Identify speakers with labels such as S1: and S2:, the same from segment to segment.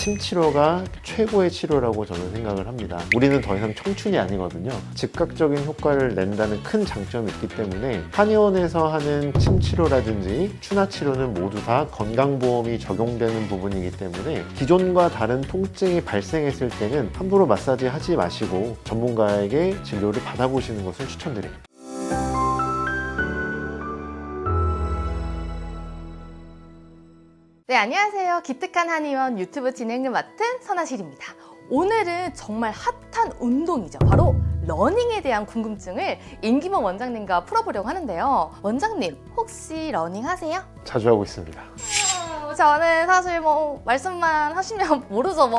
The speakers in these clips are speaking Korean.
S1: 침 치료가 최고의 치료라고 저는 생각을 합니다. 우리는 더 이상 청춘이 아니거든요. 즉각적인 효과를 낸다는 큰 장점이 있기 때문에 한의원에서 하는 침 치료라든지 추나 치료는 모두 다 건강보험이 적용되는 부분이기 때문에 기존과 다른 통증이 발생했을 때는 함부로 마사지 하지 마시고 전문가에게 진료를 받아보시는 것을 추천드립니다.
S2: 네, 안녕하세요. 기특한 한의원 유튜브 진행을 맡은 선아실입니다. 오늘은 정말 핫한 운동이죠. 바로 러닝에 대한 궁금증을 임기범 원장님과 풀어보려고 하는데요. 원장님, 혹시 러닝 하세요?
S1: 자주 하고 있습니다.
S2: 저는 사실 말씀만 하시면 모르죠.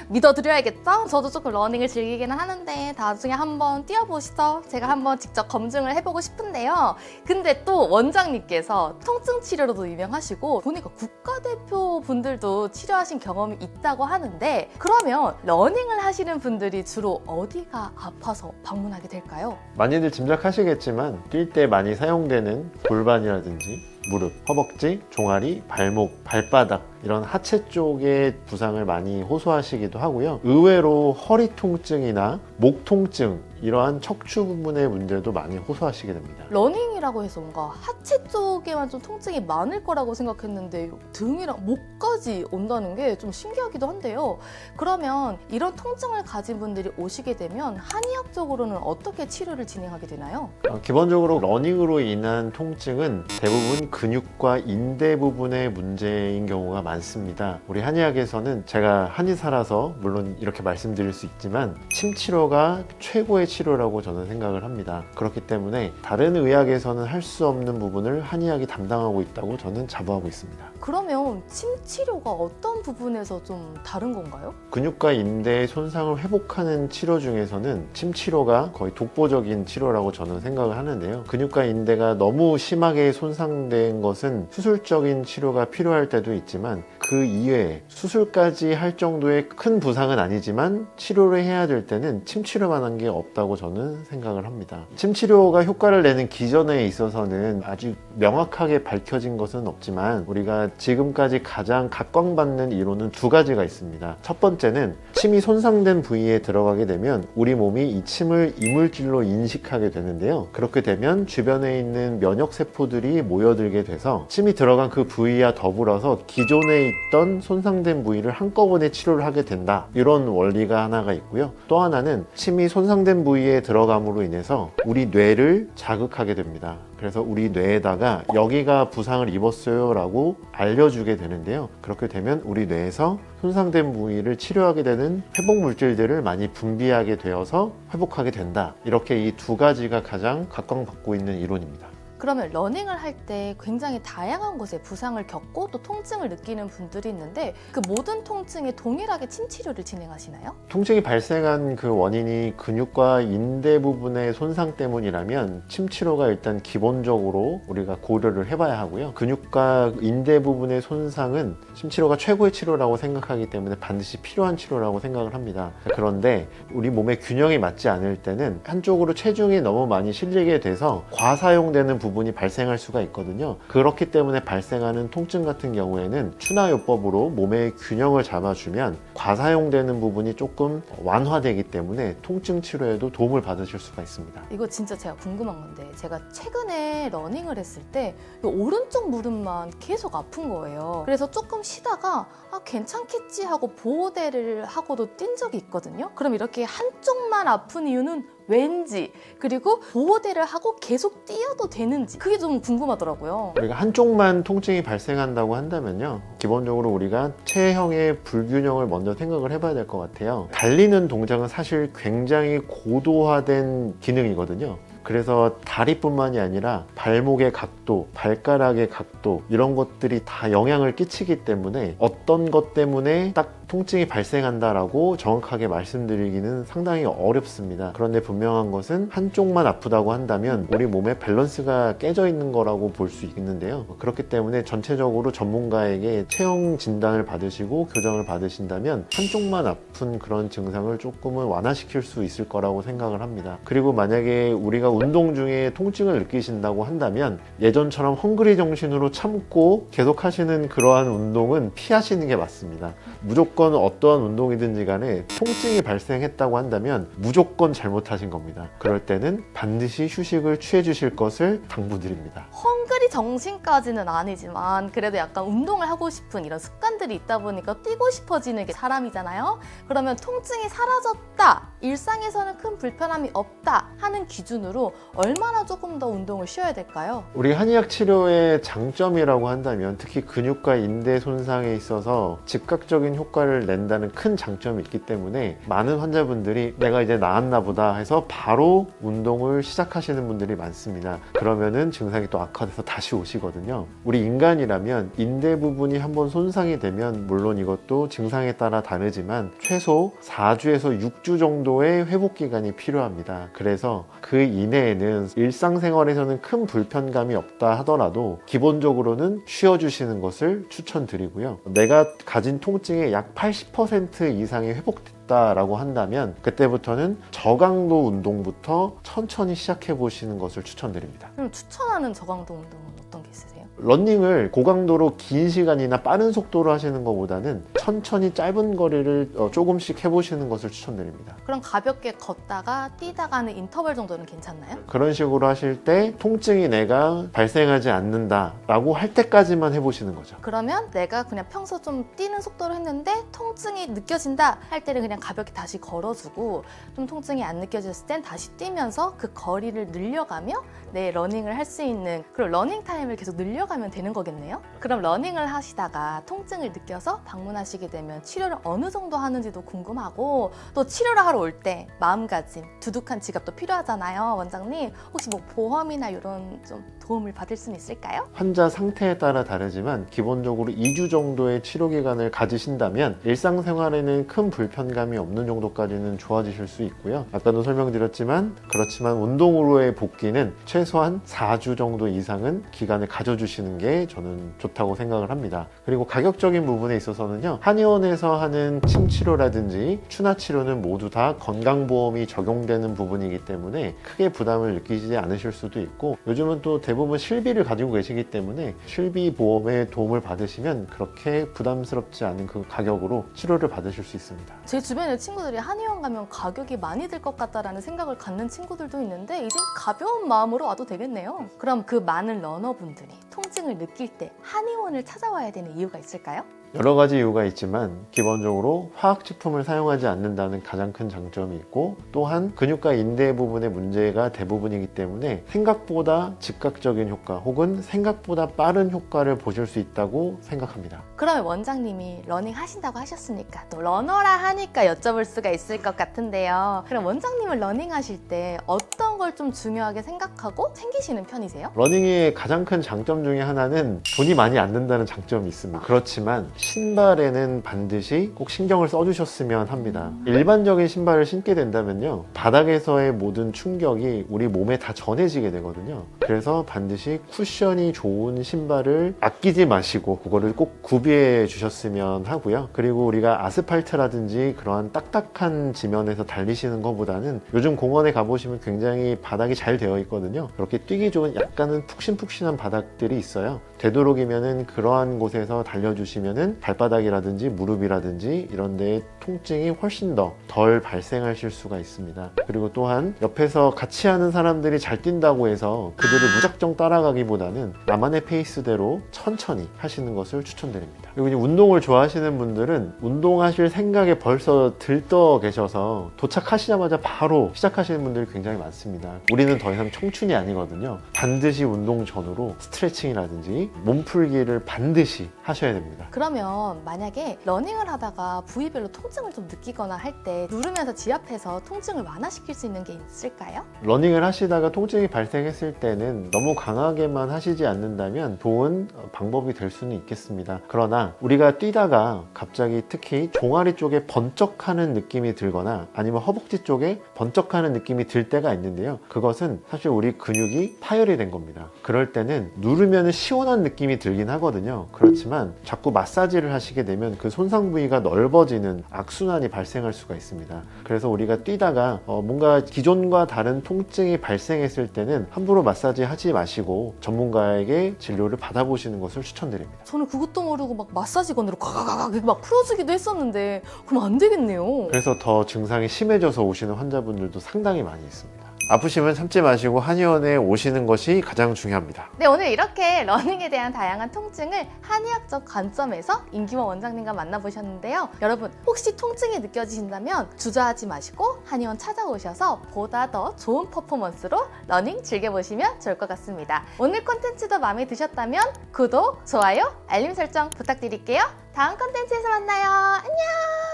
S2: 믿어드려야겠죠? 저도 조금 러닝을 즐기기는 하는데 나중에 한번 뛰어보시죠. 제가 한번 직접 검증을 해보고 싶은데요. 근데 또 원장님께서 통증 치료로도 유명하시고 보니까 국가대표 분들도 치료하신 경험이 있다고 하는데, 그러면 러닝을 하시는 분들이 주로 어디가 아파서 방문하게 될까요?
S1: 많이들 짐작하시겠지만 뛸 때 많이 사용되는 골반이라든지 무릎, 허벅지, 종아리, 발목, 발바닥 이런 하체 쪽의 부상을 많이 호소하시기도 하고요. 의외로 허리 통증이나 목 통증, 이러한 척추 부분의 문제도 많이 호소하시게 됩니다.
S2: 러닝이라고 해서 뭔가 하체 쪽에만 좀 통증이 많을 거라고 생각했는데 등이랑 목까지 온다는 게 좀 신기하기도 한데요. 그러면 이런 통증을 가진 분들이 오시게 되면 한의학적으로는 어떻게 치료를 진행하게 되나요?
S1: 기본적으로 러닝으로 인한 통증은 대부분 근육과 인대 부분의 문제인 경우가 많습니다. 우리 한의학에서는 제가 한의사라서 물론 이렇게 말씀드릴 수 있지만 침 치료가 최고의 치료라고 저는 생각을 합니다. 그렇기 때문에 다른 의학에서는 할 수 없는 부분을 한의학이 담당하고 있다고 저는 자부하고 있습니다.
S2: 그러면 침 치료가 어떤 부분에서 좀 다른 건가요?
S1: 근육과 인대의 손상을 회복하는 치료 중에서는 침 치료가 거의 독보적인 치료라고 저는 생각을 하는데요. 근육과 인대가 너무 심하게 손상된 것은 수술적인 치료가 필요할 때도 있지만 그 이외에 수술까지 할 정도의 큰 부상은 아니지만 치료를 해야 될 때는 침 치료만한 게 없다고 저는 생각을 합니다. 침 치료가 효과를 내는 기전에 있어서는 아주 명확하게 밝혀진 것은 없지만 우리가 지금까지 가장 각광받는 이론은 두 가지가 있습니다. 첫 번째는 침이 손상된 부위에 들어가게 되면 우리 몸이 이 침을 이물질로 인식하게 되는데요. 그렇게 되면 주변에 있는 면역세포들이 모여들게 돼서 침이 들어간 그 부위와 더불어서 기존에 있던 손상된 부위를 한꺼번에 치료를 하게 된다. 이런 원리가 하나가 있고요. 또 하나는 침이 손상된 부위에 들어감으로 인해서 우리 뇌를 자극하게 됩니다. 그래서 우리 뇌에다가 여기가 부상을 입었어요 라고 알려주게 되는데요. 그렇게 되면 우리 뇌에서 손상된 부위를 치료하게 되는 회복 물질들을 많이 분비하게 되어서 회복하게 된다. 이렇게 이 두 가지가 가장 각광받고 있는 이론입니다.
S2: 그러면 러닝을 할 때 굉장히 다양한 곳에 부상을 겪고 또 통증을 느끼는 분들이 있는데 그 모든 통증에 동일하게 침 치료를 진행하시나요?
S1: 통증이 발생한 그 원인이 근육과 인대 부분의 손상 때문이라면 침 치료가 일단 기본적으로 우리가 고려를 해봐야 하고요. 근육과 인대 부분의 손상은 침 치료가 최고의 치료라고 생각하기 때문에 반드시 필요한 치료라고 생각을 합니다. 그런데 우리 몸의 균형이 맞지 않을 때는 한쪽으로 체중이 너무 많이 실리게 돼서 과사용되는 부분이 발생할 수가 있거든요. 그렇기 때문에 발생하는 통증 같은 경우에는 추나요법으로 몸의 균형을 잡아주면 과사용되는 부분이 조금 완화되기 때문에 통증 치료에도 도움을 받으실 수가 있습니다.
S2: 이거 진짜 제가 궁금한 건데, 제가 최근에 러닝을 했을 때 오른쪽 무릎만 계속 아픈 거예요. 그래서 조금 쉬다가 괜찮겠지 하고 보호대를 하고도 뛴 적이 있거든요. 그럼 이렇게 한쪽만 아픈 이유는 왠지, 그리고 보호대를 하고 계속 뛰어도 되는지, 그게 좀 궁금하더라고요.
S1: 우리가 한쪽만 통증이 발생한다고 한다면요, 기본적으로 우리가 체형의 불균형을 먼저 생각을 해봐야 될 것 같아요. 달리는 동작은 사실 굉장히 고도화된 기능이거든요. 그래서 다리뿐만이 아니라 발목의 각도, 발가락의 각도 이런 것들이 다 영향을 끼치기 때문에 어떤 것 때문에 딱 통증이 발생한다라고 정확하게 말씀드리기는 상당히 어렵습니다. 그런데 분명한 것은 한쪽만 아프다고 한다면 우리 몸의 밸런스가 깨져 있는 거라고 볼 수 있는데요. 그렇기 때문에 전체적으로 전문가에게 체형 진단을 받으시고 교정을 받으신다면 한쪽만 아픈 그런 증상을 조금은 완화시킬 수 있을 거라고 생각을 합니다. 그리고 만약에 우리가 운동 중에 통증을 느끼신다고 한다면 예전처럼 헝그리 정신으로 참고 계속 하시는 그러한 운동은 피하시는 게 맞습니다. 무조건 무조건 어떠한 운동이든지 간에 통증이 발생했다고 한다면 무조건 잘못하신 겁니다. 그럴 때는 반드시 휴식을 취해 주실 것을 당부드립니다.
S2: 헝그리 정신까지는 아니지만 그래도 약간 운동을 하고 싶은 이런 습관들이 있다 보니까 뛰고 싶어지는 게 사람이잖아요. 그러면 통증이 사라졌다, 일상에서는 큰 불편함이 없다 하는 기준으로 얼마나 조금 더 운동을 쉬어야 될까요?
S1: 우리 한의학 치료의 장점이라고 한다면 특히 근육과 인대 손상에 있어서 즉각적인 효과를 낸다는 큰 장점이 있기 때문에 많은 환자분들이 내가 이제 나았나 보다 해서 바로 운동을 시작하시는 분들이 많습니다. 그러면은 증상이 또 악화돼서 다시 오시거든요. 우리 인간이라면 인대 부분이 한번 손상이 되면 물론 이것도 증상에 따라 다르지만 최소 4주에서 6주 정도의 회복 기간이 필요합니다. 그래서 그 이내에는 일상생활에서는 큰 불편감이 없다 하더라도 기본적으로는 쉬어주시는 것을 추천드리고요. 내가 가진 통증의 약 80% 이상이 회복됐다라고 한다면 그때부터는 저강도 운동부터 천천히 시작해 보시는 것을 추천드립니다.
S2: 그럼 추천하는 저강도 운동은 어떤 게 있으세요?
S1: 러닝을 고강도로 긴 시간이나 빠른 속도로 하시는 것보다는 천천히 짧은 거리를 조금씩 해보시는 것을 추천드립니다.
S2: 그럼 가볍게 걷다가 뛰다가 하는 인터벌 정도는 괜찮나요?
S1: 그런 식으로 하실 때 통증이 내가 발생하지 않는다라고 할 때까지만 해보시는 거죠.
S2: 그러면 내가 그냥 평소 좀 뛰는 속도로 했는데 통증이 느껴진다 할 때는 그냥 가볍게 다시 걸어주고 좀 통증이 안 느껴졌을 땐 다시 뛰면서 그 거리를 늘려가며 내 러닝을 할 수 있는 그런 러닝 타임을 계속 늘려가면 되는 거겠네요? 그럼 러닝을 하시다가 통증을 느껴서 방문하시게 되면 치료를 어느 정도 하는지도 궁금하고 또 치료를 하러 올 때 마음가짐, 두둑한 지갑도 필요하잖아요, 원장님. 혹시 뭐 보험이나 이런 좀 도움을 받을 수는 있을까요?
S1: 환자 상태에 따라 다르지만 기본적으로 2주 정도의 치료 기간을 가지신다면 일상생활에는 큰 불편감이 없는 정도까지는 좋아지실 수 있고요. 아까도 설명드렸지만 그렇지만 운동으로의 복귀는 최소한 4주 정도 이상은 기간을 가져주시는 게 저는 좋다고 생각을 합니다. 그리고 가격적인 부분에 있어서는요, 한의원에서 하는 침치료라든지 추나치료는 모두 다 건강보험이 적용되는 부분이기 때문에 크게 부담을 느끼지 않으실 수도 있고, 요즘은 또 대부분 실비를 가지고 계시기 때문에 실비 보험의 도움을 받으시면 그렇게 부담스럽지 않은 그 가격으로 치료를 받으실 수 있습니다.
S2: 제 주변에 친구들이 한의원 가면 가격이 많이 들 것 같다라는 생각을 갖는 친구들도 있는데 이젠 가벼운 마음으로 와도 되겠네요. 그럼 그 많은 러너분들이 통증을 느낄 때 한의원을 찾아와야 되는 이유가 있을까요?
S1: 여러 가지 이유가 있지만 기본적으로 화학제품을 사용하지 않는다는 가장 큰 장점이 있고, 또한 근육과 인대 부분의 문제가 대부분이기 때문에 생각보다 즉각적인 효과 혹은 생각보다 빠른 효과를 보실 수 있다고 생각합니다.
S2: 그러면 원장님이 러닝 하신다고 하셨으니까 또 러너라 하니까 여쭤볼 수가 있을 것 같은데요. 그럼 원장님은 러닝 하실 때 어떤 걸 좀 중요하게 생각하고 챙기시는 편이세요?
S1: 러닝의 가장 큰 장점 중에 하나는 돈이 많이 안 든다는 장점이 있습니다. 그렇지만 신발에는 반드시 꼭 신경을 써주셨으면 합니다. 일반적인 신발을 신게 된다면요, 바닥에서의 모든 충격이 우리 몸에 다 전해지게 되거든요. 그래서 반드시 쿠션이 좋은 신발을 아끼지 마시고 그거를 꼭 구비해 주셨으면 하고요. 그리고 우리가 아스팔트라든지 그러한 딱딱한 지면에서 달리시는 것보다는 요즘 공원에 가보시면 굉장히 바닥이 잘 되어 있거든요. 그렇게 뛰기 좋은 약간은 푹신푹신한 바닥들이 있어요. 되도록이면은 그러한 곳에서 달려주시면은 발바닥이라든지 무릎이라든지 이런 데에 통증이 훨씬 더 덜 발생하실 수가 있습니다. 그리고 또한 옆에서 같이 하는 사람들이 잘 뛴다고 해서 그들을 무작정 따라가기보다는 나만의 페이스대로 천천히 하시는 것을 추천드립니다. 그리고 이제 운동을 좋아하시는 분들은 운동하실 생각에 벌써 들떠 계셔서 도착하시자마자 바로 시작하시는 분들이 굉장히 많습니다. 우리는 더 이상 청춘이 아니거든요. 반드시 운동 전후로 스트레칭이라든지 몸풀기를 반드시 하셔야 됩니다.
S2: 그러면 만약에 러닝을 하다가 부위별로 통증을 좀 느끼거나 할 때 누르면서 지압해서 통증을 완화시킬 수 있는 게 있을까요?
S1: 러닝을 하시다가 통증이 발생했을 때는 너무 강하게만 하시지 않는다면 좋은 방법이 될 수는 있겠습니다. 그러나 우리가 뛰다가 갑자기 특히 종아리 쪽에 번쩍하는 느낌이 들거나 아니면 허벅지 쪽에 번쩍하는 느낌이 들 때가 있는데요, 그것은 사실 우리 근육이 파열이 된 겁니다. 그럴 때는 누르면 시원한 느낌이 들긴 하거든요. 그렇지만 자꾸 마사지를 하시게 되면 그 손상 부위가 넓어지는 악순환이 발생할 수가 있습니다. 그래서 우리가 뛰다가 뭔가 기존과 다른 통증이 발생했을 때는 함부로 마사지 하지 마시고 전문가에게 진료를 받아보시는 것을 추천드립니다.
S2: 저는 그것도 모르고 막 마사지건으로 가가가가 막 풀어주기도 했었는데 그럼 안 되겠네요.
S1: 그래서 더 증상이 심해져서 오시는 환자분들도 상당히 많이 있습니다. 아프시면 참지 마시고 한의원에 오시는 것이 가장 중요합니다.
S2: 네, 오늘 이렇게 러닝에 대한 다양한 통증을 한의학적 관점에서 임기원 원장님과 만나보셨는데요. 여러분 혹시 통증이 느껴지신다면 주저하지 마시고 한의원 찾아오셔서 보다 더 좋은 퍼포먼스로 러닝 즐겨보시면 좋을 것 같습니다. 오늘 콘텐츠도 마음에 드셨다면 구독, 좋아요, 알림 설정 부탁드릴게요. 다음 콘텐츠에서 만나요. 안녕!